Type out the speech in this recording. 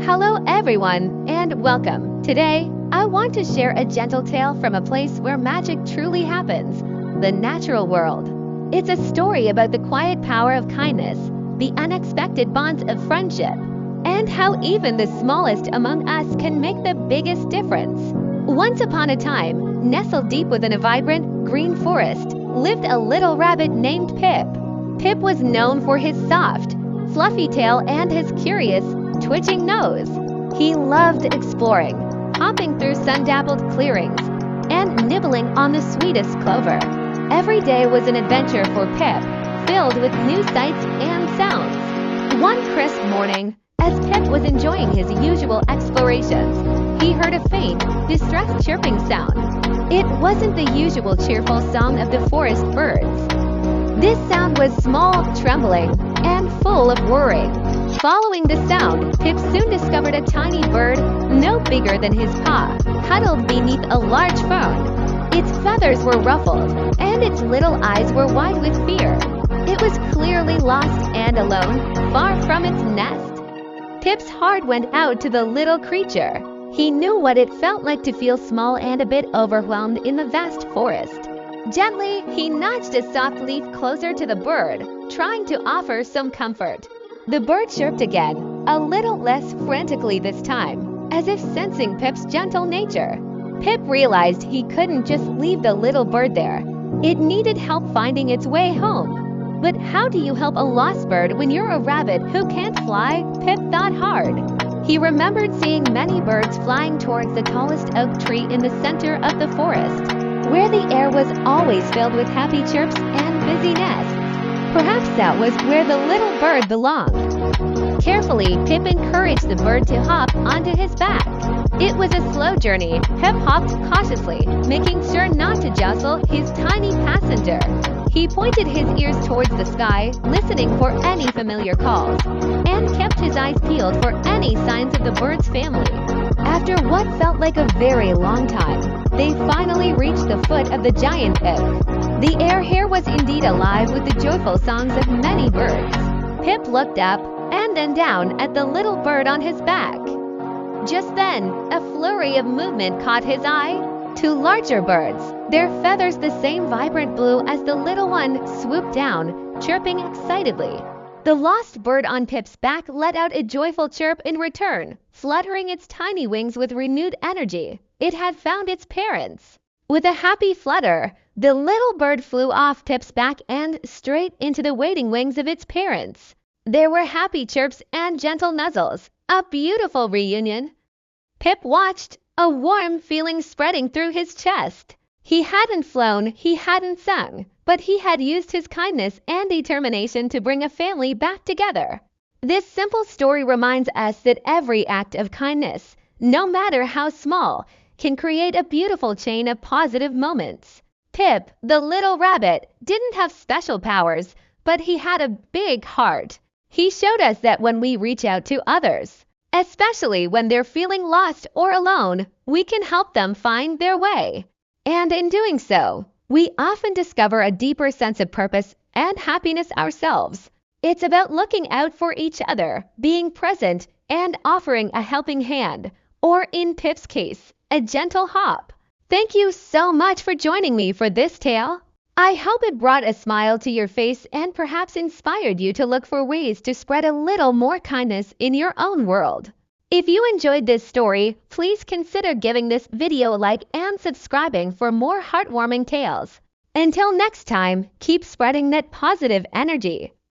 Hello everyone, and welcome. Today, I want to share a gentle tale from a place where magic truly happens, the natural world. It's a story about the quiet power of kindness, the unexpected bonds of friendship, and how even the smallest among us can make the biggest difference. Once upon a time, nestled deep within a vibrant, green forest, lived a little rabbit named Pip. Pip was known for his soft, fluffy tail and his curious, twitching nose. He loved exploring, hopping through sun-dappled clearings, and nibbling on the sweetest clover. Every day was an adventure for Pip, filled with new sights and sounds. One crisp morning, as Pip was enjoying his usual explorations, he heard a faint, distressed chirping sound. It wasn't the usual cheerful song of the forest birds. This sound was small, trembling, and full of worry. Following the sound, Pip soon discovered a tiny bird, no bigger than his paw, huddled beneath a large fern. Its feathers were ruffled, and its little eyes were wide with fear. It was clearly lost and alone, far from its nest. Pip's heart went out to the little creature. He knew what it felt like to feel small and a bit overwhelmed in the vast forest. Gently, he nudged a soft leaf closer to the bird, trying to offer some comfort. The bird chirped again, a little less frantically this time, as if sensing Pip's gentle nature. Pip realized he couldn't just leave the little bird there. It needed help finding its way home. But how do you help a lost bird when you're a rabbit who can't fly? Pip thought hard. He remembered seeing many birds flying towards the tallest oak tree in the center of the forest, where the air was always filled with happy chirps and busy nests. Perhaps that was where the little bird belonged. Carefully, Pip encouraged the bird to hop onto his back. It was a slow journey. Pip hopped cautiously, making sure not to jostle his tiny passenger. He pointed his ears towards the sky, listening for any familiar calls, and kept his eyes peeled for any signs of the bird's family. After what felt like a very long time, they finally reached the foot of the giant oak. The air here was indeed alive with the joyful songs of many birds. Pip looked up and then down at the little bird on his back. Just then, a flurry of movement caught his eye. Two larger birds, their feathers the same vibrant blue as the little one, swooped down, chirping excitedly. The lost bird on Pip's back let out a joyful chirp in return, fluttering its tiny wings with renewed energy. It had found its parents. With a happy flutter, the little bird flew off Pip's back and straight into the waiting wings of its parents. There were happy chirps and gentle nuzzles, a beautiful reunion. Pip watched, a warm feeling spreading through his chest. He hadn't flown, he hadn't sung, but he had used his kindness and determination to bring a family back together. This simple story reminds us that every act of kindness, no matter how small, can create a beautiful chain of positive moments. Pip, the little rabbit, didn't have special powers, but he had a big heart. He showed us that when we reach out to others, especially when they're feeling lost or alone, we can help them find their way. And in doing so, we often discover a deeper sense of purpose and happiness ourselves. It's about looking out for each other, being present, and offering a helping hand, or in Pip's case, a gentle hop. Thank you so much for joining me for this tale. I hope it brought a smile to your face and perhaps inspired you to look for ways to spread a little more kindness in your own world. If you enjoyed this story, please consider giving this video a like and subscribing for more heartwarming tales. Until next time, keep spreading that positive energy.